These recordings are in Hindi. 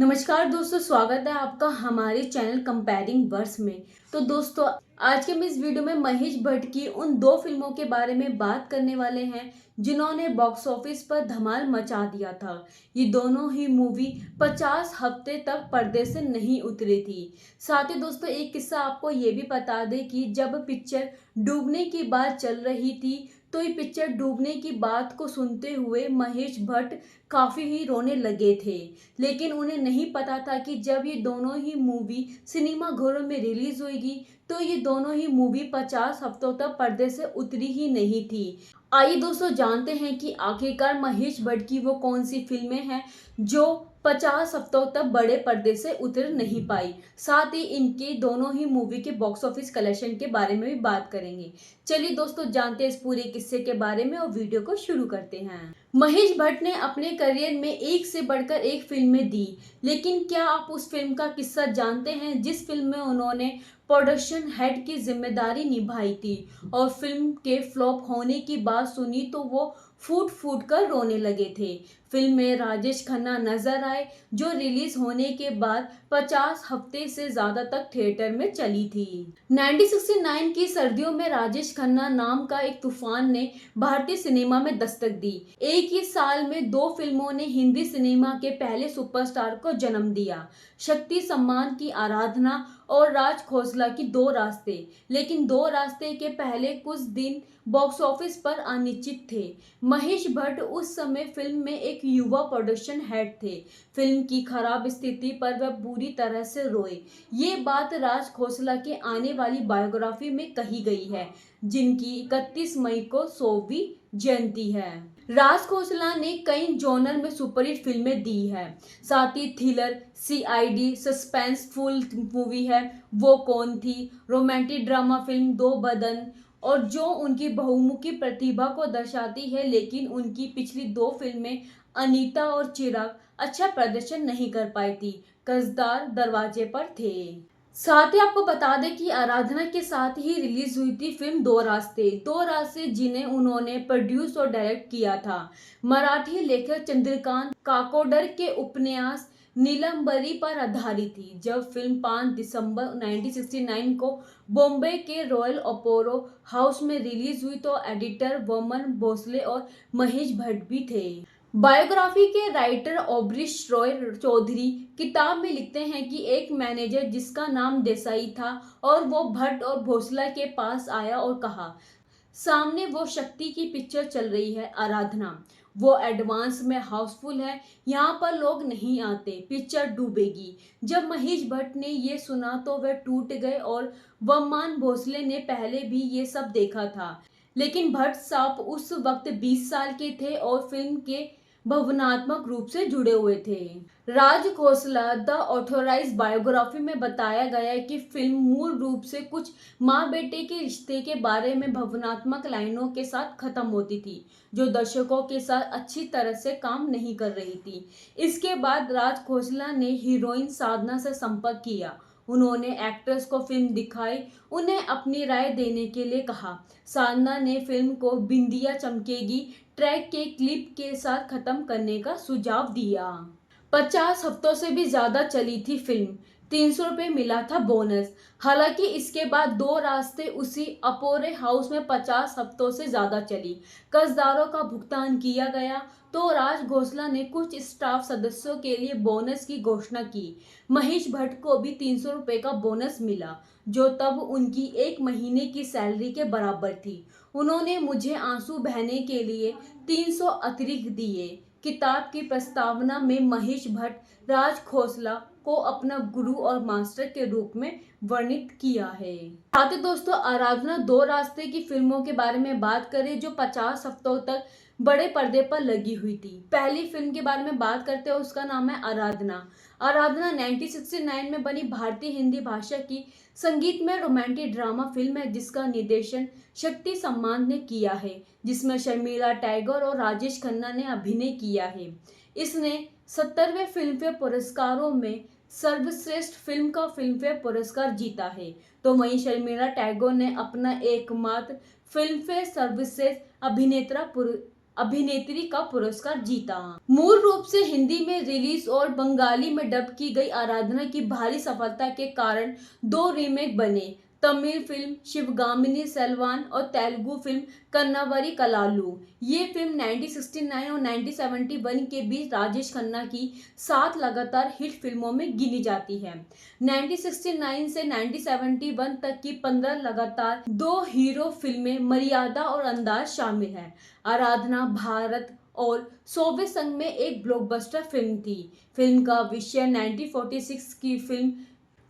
नमस्कार दोस्तों, स्वागत है आपका हमारे चैनल कंपेयरिंग वर्स में। तो दोस्तों, आज के हम इस वीडियो में महेश भट्ट की उन दो फिल्मों के बारे में बात करने वाले हैं जिन्होंने बॉक्स ऑफिस पर धमाल मचा दिया था। ये दोनों ही मूवी 50 हफ्ते तक पर्दे से नहीं उतरी थी। साथ ही दोस्तों, एक किस्सा आपको ये भी बता दें कि जब पिक्चर डूबने की बात चल रही थी तो ये पिक्चर डूबने की बात को सुनते हुए महेश भट्ट काफ़ी ही रोने लगे थे। लेकिन उन्हें नहीं पता था कि जब ये दोनों ही मूवी सिनेमा घरों में रिलीज होगी तो ये दोनों ही मूवी 50 हफ्तों तक पर्दे से उतरी ही नहीं थी। आइए दोस्तों, जानते हैं कि आखिरकार महेश भट्ट की वो कौन सी फिल्में हैं जो 50 हफ्तों तक बड़े पर्दे से उतर नहीं पाई। साथ ही इनके दोनों ही मूवी के बॉक्स ऑफिस कलेक्शन के बारे में भी बात करेंगे। चलिए दोस्तों, जानते हैं इस पूरे किस्से के बारे में और वीडियो को शुरू करते हैं। महेश भट्ट ने अपने करियर में एक से बढ़कर एक फिल्में दी, लेकिन क्या आप उस फिल्म का किस्सा जानते हैं जिस फिल्म में उन्होंने प्रोडक्शन हेड की जिम्मेदारी निभाई थी और फिल्म के फ्लॉप होने की बात सुनी तो वो फूट फूट कर रोने लगे थे। फिल्म में राजेश खन्ना नजर आए जो रिलीज होने के बाद 50 हफ्ते से ज्यादा तक थिएटर में चली थी। 1969 की सर्दियों में राजेश खन्ना नाम का एक तूफान ने भारतीय सिनेमा में दस्तक दी। एक ही साल में दो फिल्मों ने हिंदी सिनेमा के पहले सुपरस्टार को जन्म दिया, शक्ति सम्मान की आराधना और राज खोसला की दो रास्ते। लेकिन दो रास्ते के पहले कुछ दिन बॉक्स ऑफिस पर अनिश्चित थे। महेश भट्ट उस समय फिल्म में एक युवा प्रोडक्शन हेड थे। फिल्म की खराब स्थिति पर वह बुरी तरह से रोए। ये बात राज खोसला के आने वाली बायोग्राफी में कही गई है, जिनकी 31 मई को 100वीं जयंती है। राज खोसला ने कई जॉनर में सुपरहिट फिल्में दी है। साथ ही थ्रिलर, सीआईडी, सस्पेंसफुल मूवी है वो कौन थी, रोमांटिक ड्रामा फिल्म दो बदन, और जो उनकी बहुमुखी प्रतिभा को दर्शाती है। लेकिन उनकी पिछली दो फिल्में अनीता और चिराग अच्छा प्रदर्शन नहीं कर पाई थी, कर्जदार दरवाजे पर थे। साथ ही आपको बता दें कि आराधना के साथ ही रिलीज हुई थी फिल्म दो रास्ते जिन्हें उन्होंने प्रोड्यूस और डायरेक्ट किया था। मराठी लेखक चंद्रकांत काकोडकर के उपन्यास नीलंबरी पर आधारित थी। जब फिल्म 5 दिसंबर 1969 को बॉम्बे के रॉयल अपोलो हाउस में रिलीज हुई तो एडिटर वमन भोसले और महेश भट्ट भी थे। बायोग्राफी के राइटर ओबरिश रॉय चौधरी किताब में लिखते हैं कि एक मैनेजर जिसका नाम देसाई था और वो भट्ट और भोसला के पास आया और कहा, सामने वो शक्ति की पिक्चर चल रही है आराधना, वो एडवांस में हाउसफुल है, यहाँ पर लोग नहीं आते, पिक्चर डूबेगी। जब महेश भट्ट ने ये सुना तो वह टूट गए और वमान भोसले ने पहले भी ये सब देखा था। लेकिन भट्ट साहब उस वक्त 20 साल के थे और फिल्म के भावनात्मक रूप से जुड़े हुए थे। Raj Khosla the authorised biography में बताया गया है कि फिल्म मूल रूप से कुछ माँ बेटे के रिश्ते के बारे में भावनात्मक लाइनों के साथ खत्म होती थी, जो दर्शकों के साथ अच्छी तरह से काम नहीं कर रही थी। इसके बाद राज खोसला ने हीरोइन साधना से संपर्क किया। उन्होंने एक्ट्रेस को फिल्म दिखाई, उन्हें अपनी राय देने के लिए कहा। साधना ने फिल्म को बिंदिया चमकेगी ट्रैक के क्लिप के साथ खत्म करने का सुझाव दिया। 50 हफ्तों से भी ज्यादा चली थी फिल्म, 300 रुपये मिला था बोनस। हालांकि इसके बाद दो रास्ते उसी अपोरे हाउस में 50 हफ्तों से ज्यादा चली। कर्जदारों का भुगतान किया गया तो राज खोसला ने कुछ स्टाफ सदस्यों के लिए बोनस की घोषणा की। महेश भट्ट को भी 300 रुपये का बोनस मिला, जो तब उनकी एक महीने की सैलरी के बराबर थी। उन्होंने मुझे आंसू बहने के लिए 300 अतिरिक्त दिए। किताब की प्रस्तावना में महेश भट्ट राज खोसला को अपना गुरु और मास्टर के रूप में वर्णित किया है। साथ ही दोस्तों, आराधना दो रास्ते की फिल्मों के बारे में बात करें जो 50 हफ्तों तक बड़े पर्दे पर लगी हुई थी। पहली फिल्म के बारे में बात करते हैं, उसका नाम है आराधना। आराधना 1969 में बनी भारतीय हिंदी भाषा की संगीत में रोमांटिक ड्रामा फिल्म है जिसका निर्देशन शक्ति सम्मान ने किया है, जिसमें शर्मिला टैगोर और राजेश खन्ना ने अभिनय किया है। इसने 70वें फिल्मफेयर पुरस्कारों में सर्वश्रेष्ठ फिल्म का फिल्मफेयर पुरस्कार जीता है। तो वहीं शर्मिला टैगोर ने अपना एकमात्र फिल्मफेयर सर्वश्रेष्ठ अभिनेता अभिनेत्री का पुरस्कार जीता। मूल रूप से हिंदी में रिलीज और बंगाली में डब की गई आराधना की भारी सफलता के कारण 2 रीमेक बने, तमिल फिल्म शिवगामिनी सेल्वन और तेलुगु फिल्म कन्नावरी कलालू। ये फिल्म 1969 और 1971 के बीच राजेश खन्ना की 7 लगातार हिट फिल्मों में गिनी जाती है। 1969 से 1971 तक की 15 लगातार 2 हीरो फिल्में मर्यादा और अंदाज शामिल हैं। आराधना भारत और सोवियत संघ में एक ब्लॉकबस्टर फिल्म थी। फिल्म का विषय 1946 की film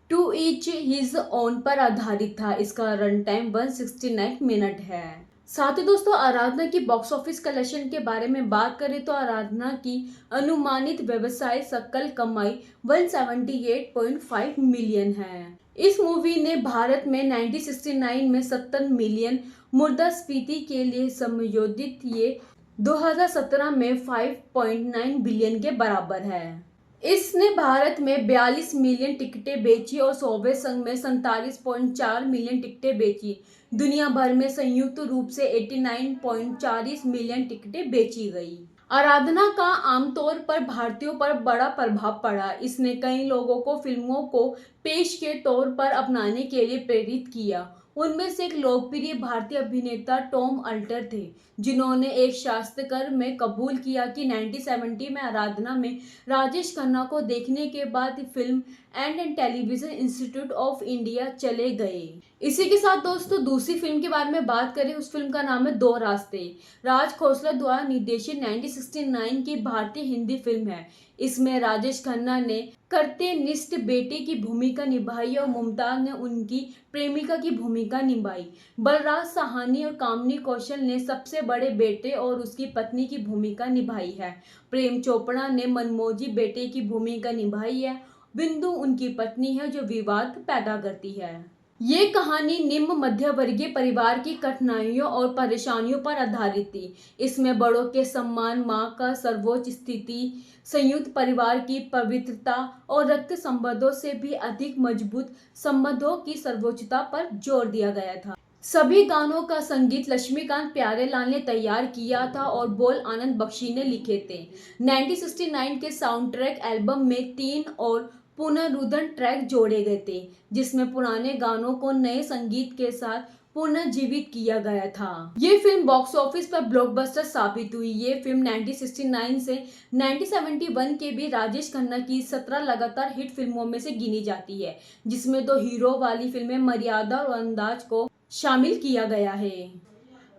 to each his own पर आधारित था। इसका रन टाइम 169 मिनट है। साथ ही दोस्तों, आराधना की बॉक्स ऑफिस कलेक्शन के बारे में बात करें तो आराधना की अनुमानित व्यवसाय सकल कमाई 178.5 मिलियन है। इस मूवी ने भारत में 1969 में 70 मिलियन, मुद्रास्फीति के लिए समायोजित ये 2017 में 5.9 बिलियन के बराबर है। इसने भारत में 42 मिलियन टिकटें बेची और सोवियत संघ में 47.4 मिलियन टिकटें बेची। दुनिया भर में संयुक्त रूप से 89.40 मिलियन टिकटें बेची गई। आराधना का आमतौर पर भारतीयों पर बड़ा प्रभाव पड़ा। इसने कई लोगों को फिल्मों को पेश के तौर पर अपनाने के लिए प्रेरित किया। उनमें से एक लोकप्रिय भारतीय अभिनेता टॉम अल्टर थे, जिन्होंने एक साक्षात्कार में कबूल किया कि 1970 में आराधना में राजेश खन्ना को देखने के बाद film and television institute of India चले गए। इसी के साथ दोस्तों, दूसरी फिल्म के बारे में बात करें, उस फिल्म का नाम है दो रास्ते। राज खोसला द्वारा निर्देशित 1969 की भारतीय हिंदी फिल्म है। इसमें राजेश खन्ना ने कर्तव्यनिष्ठ बेटे की भूमिका निभाई और मुमताज ने उनकी प्रेमिका की भूमिका निभाई। बलराज साहनी और कामिनी कौशल ने सबसे बड़े बेटे और उसकी पत्नी की भूमिका निभाई है। प्रेम चोपड़ा ने मनमोजी बेटे की भूमिका निभाई है। बिंदु उनकी पत्नी है जो विवाद पैदा करती है। ये कहानी निम्न मध्यवर्गीय परिवार की कठिनाइयों और परेशानियों पर आधारित थी। इसमें बड़ों के सम्मान, मां का सर्वोच्च स्थिति, संयुक्त परिवार की पवित्रता और रक्त संबंधों से भी अधिक मजबूत संबंधों की सर्वोच्चता पर जोर दिया गया था। सभी गानों का संगीत लक्ष्मीकांत प्यारेलाल ने तैयार किया था और बोल आनंद बख्शी ने लिखे थे। 1969 के साउंड ट्रैक एल्बम में 3 और पुनरुद्धरण ट्रैक जोड़े गए थे, जिसमें पुराने गानों को नए संगीत के साथ पुनर्जीवित किया गया था। ये फिल्म बॉक्स ऑफिस पर ब्लॉकबस्टर साबित हुई। ये फिल्म 1969 से 1971 के भी राजेश खन्ना की 17 लगातार हिट फिल्मों में से गिनी जाती है, जिसमें 2 हीरो वाली फिल्में मर्यादा और अंदाज को शामिल किया गया है।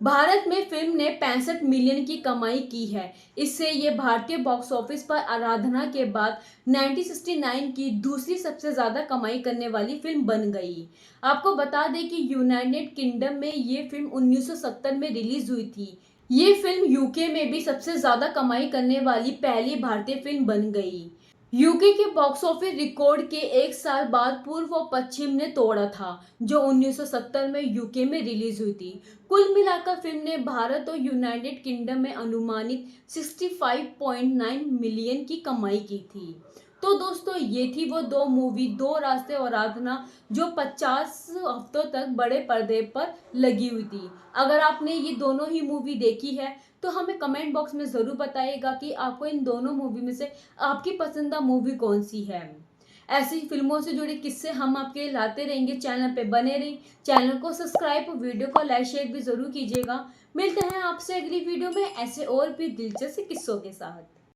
भारत में फिल्म ने 65 मिलियन की कमाई की है। इससे ये भारतीय बॉक्स ऑफिस पर आराधना के बाद 1969 की दूसरी सबसे ज्यादा कमाई करने वाली फिल्म बन गई। आपको बता दें कि यूनाइटेड किंगडम में ये फिल्म 1970 में रिलीज हुई थी। ये फिल्म यूके में भी सबसे ज्यादा कमाई करने वाली पहली भारतीय फिल्म बन गई। यूके के बॉक्स ऑफिस रिकॉर्ड के एक साल बाद पूर्व और पश्चिम ने तोड़ा था, जो 1970 में यूके में रिलीज हुई थी। कुल मिलाकर फिल्म ने भारत और यूनाइटेड किंगडम में अनुमानित 65.9 मिलियन की कमाई की थी। तो दोस्तों, ये थी वो 2 मूवी, दो रास्ते और आराधना, जो 50 हफ्तों तक बड़े पर्दे पर लगी हुई थी। अगर आपने ये दोनों ही मूवी देखी है तो हमें कमेंट बॉक्स में ज़रूर बताइएगा कि आपको इन दोनों मूवी में से आपकी पसंदीदा मूवी कौन सी है। ऐसी फिल्मों से जुड़े किस्से हम आपके लाते रहेंगे। चैनल पे बने रहिए, चैनल को सब्सक्राइब, वीडियो को लाइक शेयर भी ज़रूर कीजिएगा। मिलते हैं आपसे अगली वीडियो में ऐसे और भी दिलचस्प किस्सों के साथ।